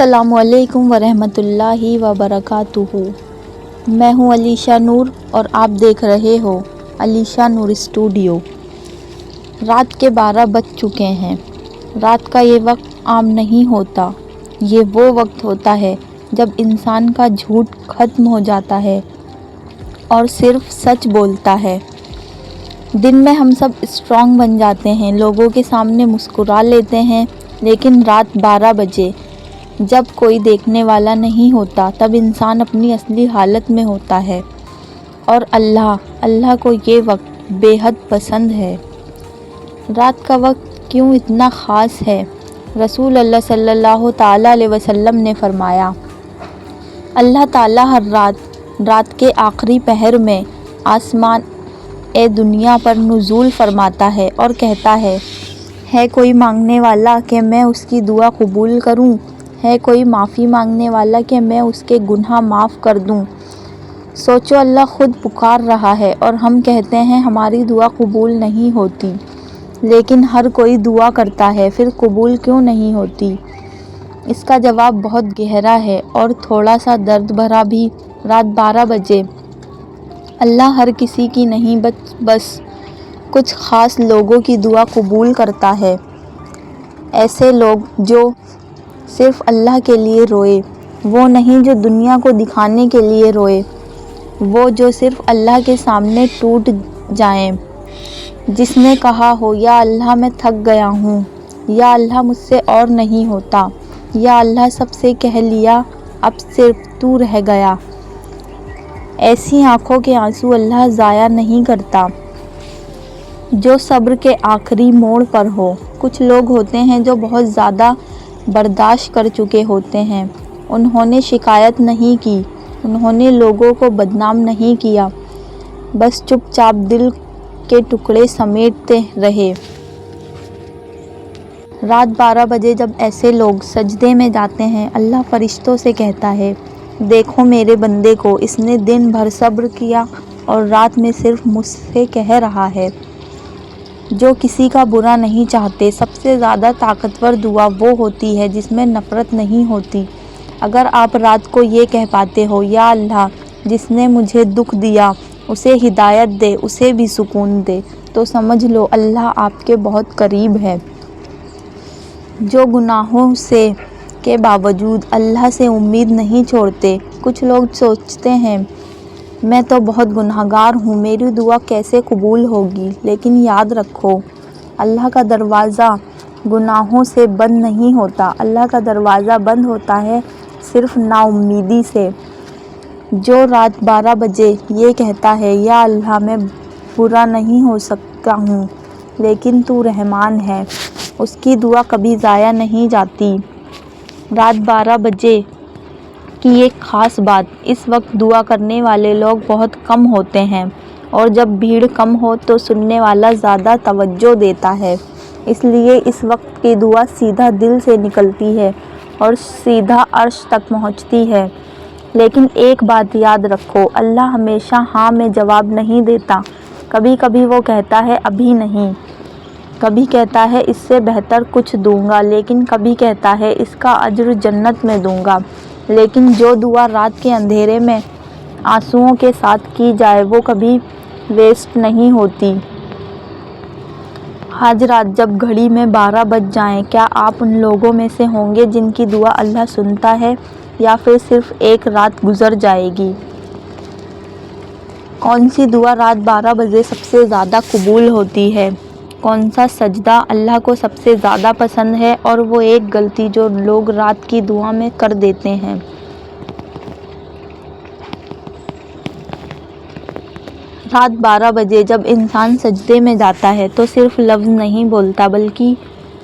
السلام علیکم ورحمۃ اللہ وبرکاتہ۔ میں ہوں علیشہ نور اور آپ دیکھ رہے ہو علیشہ نور اسٹوڈیو۔ رات کے 12 بج چکے ہیں۔ رات کا یہ وقت عام نہیں ہوتا، یہ وہ وقت ہوتا ہے جب انسان کا جھوٹ ختم ہو جاتا ہے اور صرف سچ بولتا ہے۔ دن میں ہم سب اسٹرانگ بن جاتے ہیں، لوگوں کے سامنے مسکرا لیتے ہیں، لیکن رات 12 بجے جب کوئی دیکھنے والا نہیں ہوتا تب انسان اپنی اصلی حالت میں ہوتا ہے، اور اللہ کو یہ وقت بے حد پسند ہے۔ رات کا وقت کیوں اتنا خاص ہے؟ رسول اللہ صلی اللہ تعالیٰ علیہ وسلم نے فرمایا، اللہ تعالیٰ ہر رات کے آخری پہر میں آسمان دنیا پر نزول فرماتا ہے اور کہتا ہے کوئی مانگنے والا کہ میں اس کی دعا قبول کروں، ہے کوئی معافی مانگنے والا کہ میں اس کے گناہ معاف کر دوں۔ سوچو، اللہ خود پکار رہا ہے اور ہم کہتے ہیں ہماری دعا قبول نہیں ہوتی، لیکن ہر کوئی دعا کرتا ہے، پھر قبول کیوں نہیں ہوتی؟ اس کا جواب بہت گہرا ہے اور تھوڑا سا درد بھرا بھی۔ رات 12 بجے اللہ ہر کسی کی نہیں، بس کچھ خاص لوگوں کی دعا قبول کرتا ہے۔ ایسے لوگ جو صرف اللہ کے لیے روئے، وہ نہیں جو دنیا کو دکھانے کے لیے روئے، وہ جو صرف اللہ کے سامنے ٹوٹ جائیں، جس نے کہا ہو یا اللہ میں تھک گیا ہوں، یا اللہ مجھ سے اور نہیں ہوتا، یا اللہ سب سے کہہ لیا اب صرف تو رہ گیا۔ ایسی آنکھوں کے آنسو اللہ ضائع نہیں کرتا۔ جو صبر کے آخری موڑ پر ہو۔ کچھ لوگ ہوتے ہیں جو بہت زیادہ برداشت کر چکے ہوتے ہیں، انہوں نے شکایت نہیں کی، انہوں نے لوگوں کو بدنام نہیں کیا، بس چپ چاپ دل کے ٹکڑے سمیٹتے رہے۔ رات 12 بجے جب ایسے لوگ سجدے میں جاتے ہیں، اللہ فرشتوں سے کہتا ہے، دیکھو میرے بندے کو، اس نے دن بھر صبر کیا اور رات میں صرف مجھ سے کہہ رہا ہے۔ جو کسی کا برا نہیں چاہتے۔ سب سے زیادہ طاقتور دعا وہ ہوتی ہے جس میں نفرت نہیں ہوتی۔ اگر آپ رات کو یہ کہہ پاتے ہو، یا اللہ جس نے مجھے دکھ دیا اسے ہدایت دے، اسے بھی سکون دے، تو سمجھ لو اللہ آپ کے بہت قریب ہے۔ جو گناہوں کے باوجود اللہ سے امید نہیں چھوڑتے۔ کچھ لوگ سوچتے ہیں میں تو بہت گنہگار ہوں، میری دعا کیسے قبول ہوگی؟ لیکن یاد رکھو، اللہ کا دروازہ گناہوں سے بند نہیں ہوتا، اللہ کا دروازہ بند ہوتا ہے صرف نا امیدی سے۔ جو رات 12 بجے یہ کہتا ہے، یا اللہ میں برا نہیں ہو سکتا ہوں، لیکن تو رحمان ہے، اس کی دعا کبھی ضائع نہیں جاتی۔ رات 12 بجے کی ایک خاص بات، اس وقت دعا کرنے والے لوگ بہت کم ہوتے ہیں، اور جب بھیڑ کم ہو تو سننے والا زیادہ توجہ دیتا ہے، اس لیے اس وقت کی دعا سیدھا دل سے نکلتی ہے اور سیدھا عرش تک پہنچتی ہے۔ لیکن ایک بات یاد رکھو، اللہ ہمیشہ ہاں میں جواب نہیں دیتا۔ کبھی کبھی وہ کہتا ہے ابھی نہیں، کبھی کہتا ہے اس سے بہتر کچھ دوں گا، لیکن کبھی کہتا ہے اس کا اجر جنت میں دوں گا۔ لیکن جو دعا رات کے اندھیرے میں آنسوؤں کے ساتھ کی جائے وہ کبھی ویسٹ نہیں ہوتی۔ آج رات جب گھڑی میں 12 بج جائیں، کیا آپ ان لوگوں میں سے ہوں گے جن کی دعا اللہ سنتا ہے، یا پھر صرف ایک رات گزر جائے گی؟ کون سی دعا رات 12 بجے سب سے زیادہ قبول ہوتی ہے؟ کون سا سجدہ اللہ کو سب سے زیادہ پسند ہے؟ اور وہ ایک غلطی جو لوگ رات کی دعا میں کر دیتے ہیں۔ رات 12 بجے جب انسان سجدے میں جاتا ہے تو صرف لفظ نہیں بولتا، بلکہ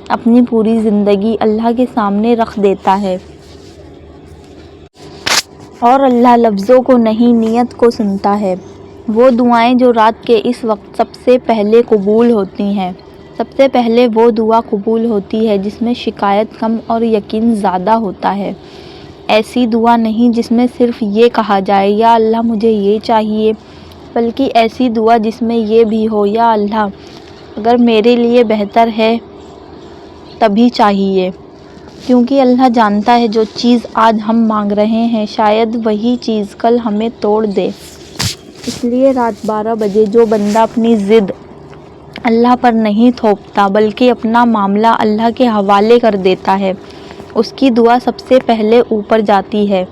اپنی پوری زندگی اللہ کے سامنے رکھ دیتا ہے، اور اللہ لفظوں کو نہیں، نیت کو سنتا ہے۔ وہ دعائیں جو رات کے اس وقت سب سے پہلے قبول ہوتی ہیں، سب سے پہلے وہ دعا قبول ہوتی ہے جس میں شکایت کم اور یقین زیادہ ہوتا ہے۔ ایسی دعا نہیں جس میں صرف یہ کہا جائے، یا اللہ مجھے یہ چاہیے، بلکہ ایسی دعا جس میں یہ بھی ہو، یا اللہ اگر میرے لیے بہتر ہے تبھی چاہیے۔ کیونکہ اللہ جانتا ہے جو چیز آج ہم مانگ رہے ہیں شاید وہی چیز کل ہمیں توڑ دے۔ اس لیے رات 12 بجے جو بندہ اپنی ضد اللہ پر نہیں تھوپتا بلکہ اپنا معاملہ اللہ کے حوالے کر دیتا ہے، اس کی دعا سب سے پہلے اوپر جاتی ہے۔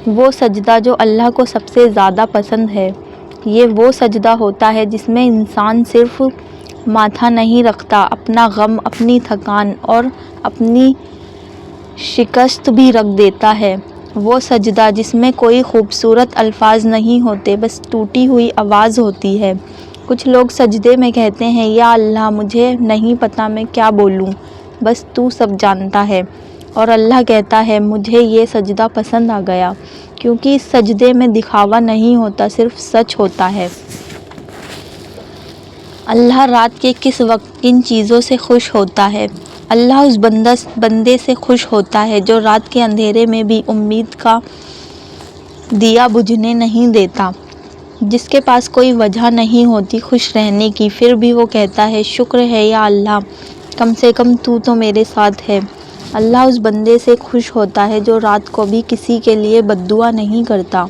وہ سجدہ جو اللہ کو سب سے زیادہ پسند ہے، یہ وہ سجدہ ہوتا ہے جس میں انسان صرف ماتھا نہیں رکھتا، اپنا غم، اپنی تھکان اور اپنی شکست بھی رکھ دیتا ہے۔ وہ سجدہ جس میں کوئی خوبصورت الفاظ نہیں ہوتے، بس ٹوٹی ہوئی آواز ہوتی ہے۔ کچھ لوگ سجدے میں کہتے ہیں، یا اللہ مجھے نہیں پتا میں کیا بولوں، بس تو سب جانتا ہے، اور اللہ کہتا ہے مجھے یہ سجدہ پسند آ گیا، کیونکہ اس سجدے میں دکھاوا نہیں ہوتا، صرف سچ ہوتا ہے۔ اللہ رات کے کس وقت کن چیزوں سے خوش ہوتا ہے؟ اللہ اس بندے سے خوش ہوتا ہے جو رات کے اندھیرے میں بھی امید کا دیا بجھنے نہیں دیتا، جس کے پاس کوئی وجہ نہیں ہوتی خوش رہنے کی، پھر بھی وہ کہتا ہے شکر ہے یا اللہ، کم سے کم تو میرے ساتھ ہے۔ اللہ اس بندے سے خوش ہوتا ہے جو رات کو بھی کسی کے لیے بد دعا نہیں کرتا،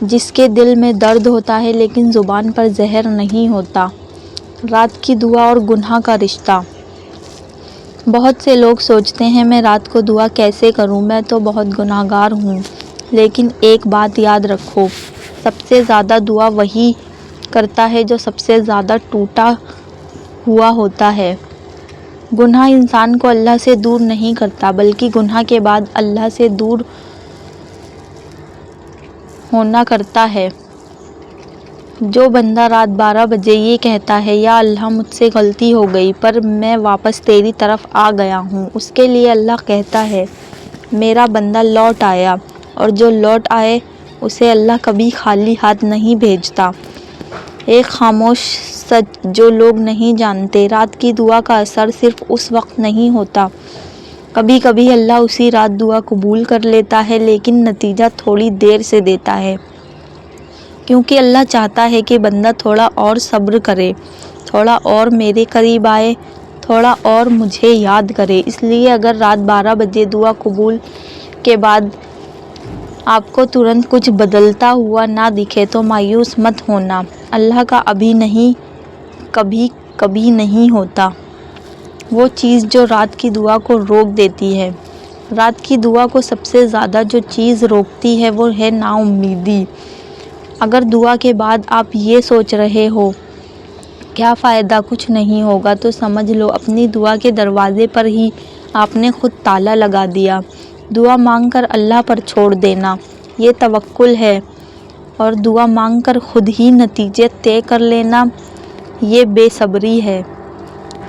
جس کے دل میں درد ہوتا ہے لیکن زبان پر زہر نہیں ہوتا۔ رات کی دعا اور گناہ کا رشتہ۔ بہت سے لوگ سوچتے ہیں میں رات کو دعا کیسے کروں، میں تو بہت گناہ گار ہوں، لیکن ایک بات یاد رکھو، سب سے زیادہ دعا وہی کرتا ہے جو سب سے زیادہ ٹوٹا ہوا ہوتا ہے۔ گناہ انسان کو اللہ سے دور نہیں کرتا، بلکہ گناہ کے بعد اللہ سے دور ہونا کرتا ہے۔ جو بندہ رات 12 بجے یہ کہتا ہے، یا اللہ مجھ سے غلطی ہو گئی پر میں واپس تیری طرف آ گیا ہوں، اس کے لیے اللہ کہتا ہے میرا بندہ لوٹ آیا، اور جو لوٹ آئے اسے اللہ کبھی خالی ہاتھ نہیں بھیجتا۔ ایک خاموش سچ جو لوگ نہیں جانتے، رات کی دعا کا اثر صرف اس وقت نہیں ہوتا، کبھی کبھی اللہ اسی رات دعا قبول کر لیتا ہے، لیکن نتیجہ تھوڑی دیر سے دیتا ہے، کیونکہ اللہ چاہتا ہے کہ بندہ تھوڑا اور صبر کرے، تھوڑا اور میرے قریب آئے، تھوڑا اور مجھے یاد کرے۔ اس لیے اگر رات 12 بجے دعا قبول کے بعد آپ کو ترنت کچھ بدلتا ہوا نہ دکھے تو مایوس مت ہونا، اللہ کا ابھی نہیں کبھی کبھی نہیں ہوتا۔ وہ چیز جو رات کی دعا کو روک دیتی ہے۔ رات کی دعا کو سب سے زیادہ جو چیز روکتی ہے وہ ہے نا امیدی۔ اگر دعا کے بعد آپ یہ سوچ رہے ہو کیا فائدہ، کچھ نہیں ہوگا، تو سمجھ لو اپنی دعا کے دروازے پر ہی آپ نے خود تالا لگا دیا۔ دعا مانگ کر اللہ پر چھوڑ دینا، یہ توکل ہے، اور دعا مانگ کر خود ہی نتیجے طے کر لینا، یہ بے صبری ہے۔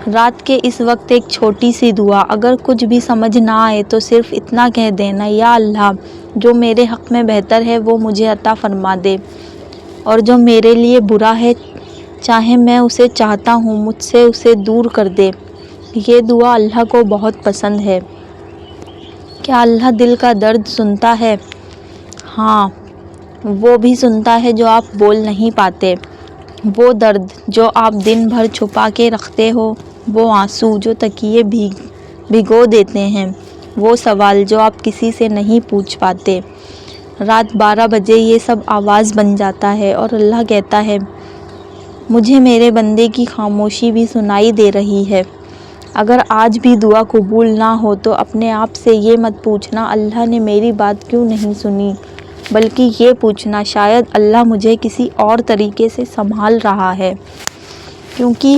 رات کے اس وقت ایک چھوٹی سی دعا، اگر کچھ بھی سمجھ نہ آئے تو صرف اتنا کہہ دینا، یا اللہ جو میرے حق میں بہتر ہے وہ مجھے عطا فرما دے، اور جو میرے لیے برا ہے چاہے میں اسے چاہتا ہوں مجھ سے اسے دور کر دے۔ یہ دعا اللہ کو بہت پسند ہے۔ کیا اللہ دل کا درد سنتا ہے؟ ہاں، وہ بھی سنتا ہے جو آپ بول نہیں پاتے، وہ درد جو آپ دن بھر چھپا کے رکھتے ہو، وہ آنسو جو تکیے بھگو دیتے ہیں، وہ سوال جو آپ کسی سے نہیں پوچھ پاتے۔ رات 12 بجے یہ سب آواز بن جاتا ہے، اور اللہ کہتا ہے مجھے میرے بندے کی خاموشی بھی سنائی دے رہی ہے۔ اگر آج بھی دعا قبول نہ ہو تو اپنے آپ سے یہ مت پوچھنا اللہ نے میری بات کیوں نہیں سنی، بلکہ یہ پوچھنا شاید اللہ مجھے کسی اور طریقے سے سنبھال رہا ہے، کیونکہ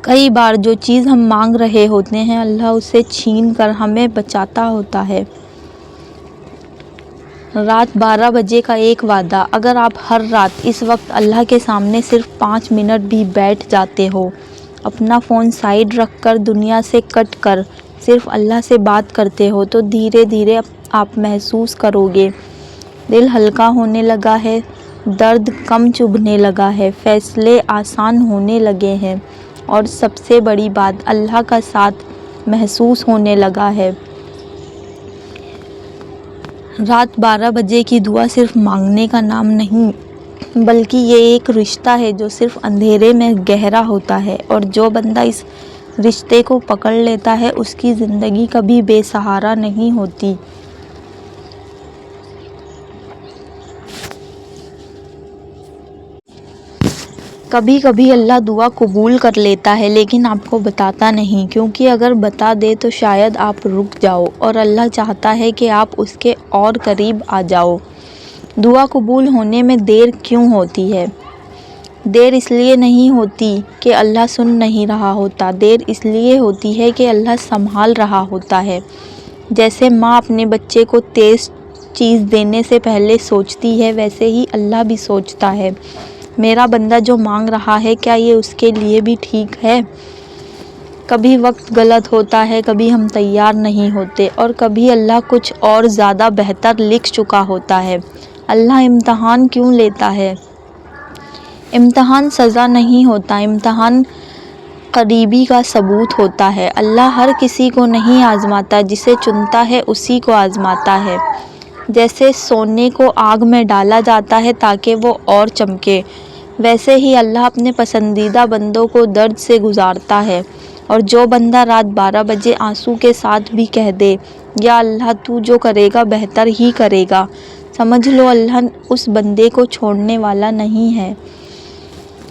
کئی بار جو چیز ہم مانگ رہے ہوتے ہیں اللہ اسے چھین کر ہمیں بچاتا ہوتا ہے۔ رات 12 بجے کا ایک وعدہ، اگر آپ ہر رات اس وقت اللہ کے سامنے صرف 5 منٹ بھی بیٹھ جاتے ہو، اپنا فون سائیڈ رکھ کر، دنیا سے کٹ کر صرف اللہ سے بات کرتے ہو، تو دھیرے دھیرے آپ محسوس کرو گے دل ہلکا ہونے لگا ہے، درد کم چبھنے لگا ہے، فیصلے آسان ہونے لگے ہیں، اور سب سے بڑی بات اللہ کا ساتھ محسوس ہونے لگا ہے۔ رات 12 بجے کی دعا صرف مانگنے کا نام نہیں، بلکہ یہ ایک رشتہ ہے جو صرف اندھیرے میں گہرا ہوتا ہے، اور جو بندہ اس رشتے کو پکڑ لیتا ہے اس کی زندگی کبھی بے سہارا نہیں ہوتی۔ کبھی کبھی اللہ دعا قبول کر لیتا ہے لیکن آپ کو بتاتا نہیں، کیونکہ اگر بتا دے تو شاید آپ رک جاؤ، اور اللہ چاہتا ہے کہ آپ اس کے اور قریب آ جاؤ۔ دعا قبول ہونے میں دیر کیوں ہوتی ہے؟ دیر اس لیے نہیں ہوتی کہ اللہ سن نہیں رہا ہوتا، دیر اس لیے ہوتی ہے کہ اللہ سنبھال رہا ہوتا ہے۔ جیسے ماں اپنے بچے کو تیز چیز دینے سے پہلے سوچتی ہے، ویسے ہی اللہ بھی سوچتا ہے، میرا بندہ جو مانگ رہا ہے کیا یہ اس کے لیے بھی ٹھیک ہے؟ کبھی وقت غلط ہوتا ہے، کبھی ہم تیار نہیں ہوتے، اور کبھی اللہ کچھ اور زیادہ بہتر لکھ چکا ہوتا ہے۔ اللہ امتحان کیوں لیتا ہے؟ امتحان سزا نہیں ہوتا، امتحان قریبی کا ثبوت ہوتا ہے۔ اللہ ہر کسی کو نہیں آزماتا، جسے چنتا ہے اسی کو آزماتا ہے۔ جیسے سونے کو آگ میں ڈالا جاتا ہے تاکہ وہ اور چمکے، ویسے ہی اللہ اپنے پسندیدہ بندوں کو درد سے گزارتا ہے، اور جو بندہ رات 12 بجے آنسو کے ساتھ بھی کہہ دے، یا اللہ تو جو کرے گا بہتر ہی کرے گا، سمجھ لو اللہ اس بندے کو چھوڑنے والا نہیں ہے۔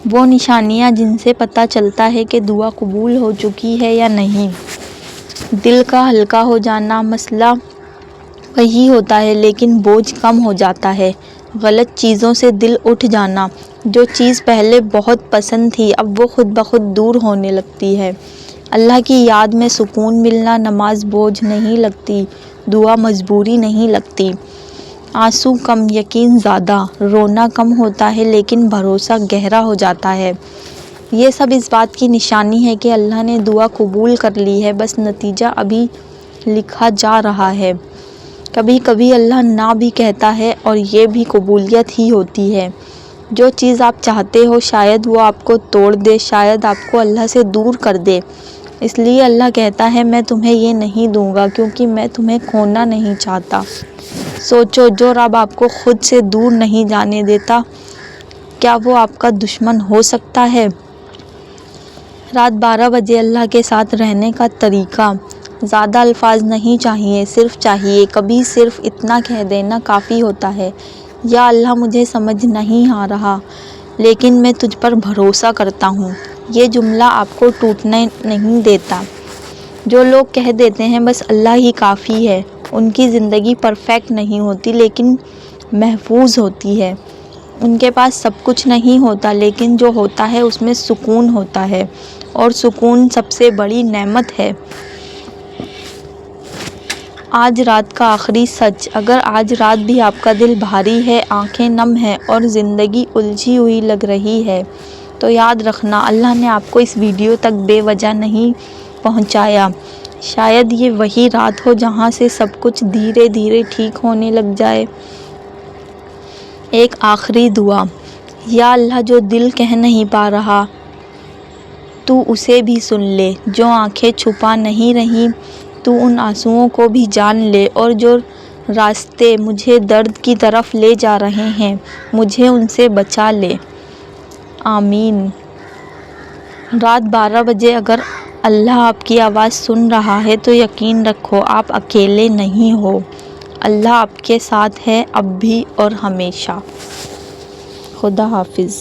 وہ نشانیاں جن سے پتہ چلتا ہے کہ دعا قبول ہو چکی ہے یا نہیں۔ دل کا ہلکا ہو جانا، مسئلہ وہی ہوتا ہے لیکن بوجھ کم ہو جاتا ہے۔ غلط چیزوں سے دل اٹھ جانا، جو چیز پہلے بہت پسند تھی اب وہ خود بخود دور ہونے لگتی ہے۔ اللہ کی یاد میں سکون ملنا، نماز بوجھ نہیں لگتی، دعا مجبوری نہیں لگتی۔ آنسو کم، یقین زیادہ، رونا کم ہوتا ہے لیکن بھروسہ گہرا ہو جاتا ہے۔ یہ سب اس بات کی نشانی ہے کہ اللہ نے دعا قبول کر لی ہے، بس نتیجہ ابھی لکھا جا رہا ہے۔ کبھی کبھی اللہ نہ بھی کہتا ہے اور یہ بھی قبولیت ہی ہوتی ہے۔ جو چیز آپ چاہتے ہو شاید وہ آپ کو توڑ دے، شاید آپ کو اللہ سے دور کر دے، اس لیے اللہ کہتا ہے میں تمہیں یہ نہیں دوں گا کیونکہ میں تمہیں کھونا نہیں چاہتا۔ سوچو، جو رب آپ کو خود سے دور نہیں جانے دیتا، کیا وہ آپ کا دشمن ہو سکتا ہے؟ رات 12 بجے اللہ کے ساتھ رہنے کا طریقہ: زیادہ الفاظ نہیں چاہیے، صرف چاہیے کبھی صرف اتنا کہہ دینا کافی ہوتا ہے، یا اللہ مجھے سمجھ نہیں آ رہا لیکن میں تجھ پر بھروسہ کرتا ہوں۔ یہ جملہ آپ کو ٹوٹنے نہیں دیتا۔ جو لوگ کہہ دیتے ہیں بس اللہ ہی کافی ہے، ان کی زندگی پرفیکٹ نہیں ہوتی لیکن محفوظ ہوتی ہے۔ ان کے پاس سب کچھ نہیں ہوتا لیکن جو ہوتا ہے اس میں سکون ہوتا ہے، اور سکون سب سے بڑی نعمت ہے۔ آج رات کا آخری سچ: اگر آج رات بھی آپ کا دل بھاری ہے، آنکھیں نم ہیں اور زندگی الجھی ہوئی لگ رہی ہے تو یاد رکھنا اللہ نے آپ کو اس ویڈیو تک بے وجہ نہیں پہنچایا۔ شاید یہ وہی رات ہو جہاں سے سب کچھ دھیرے دھیرے ٹھیک ہونے لگ جائے۔ ایک آخری دعا: یا اللہ جو دل کہہ نہیں پا رہا تو اسے بھی سن لے، جو آنکھیں چھپا نہیں رہیں تو ان آنسوؤں کو بھی جان لے، اور جو راستے مجھے درد کی طرف لے جا رہے ہیں مجھے ان سے بچا لے۔ آمین۔ رات 12 بجے اگر اللہ آپ کی آواز سن رہا ہے تو یقین رکھو آپ اکیلے نہیں ہو، اللہ آپ کے ساتھ ہے اب بھی اور ہمیشہ۔ خدا حافظ۔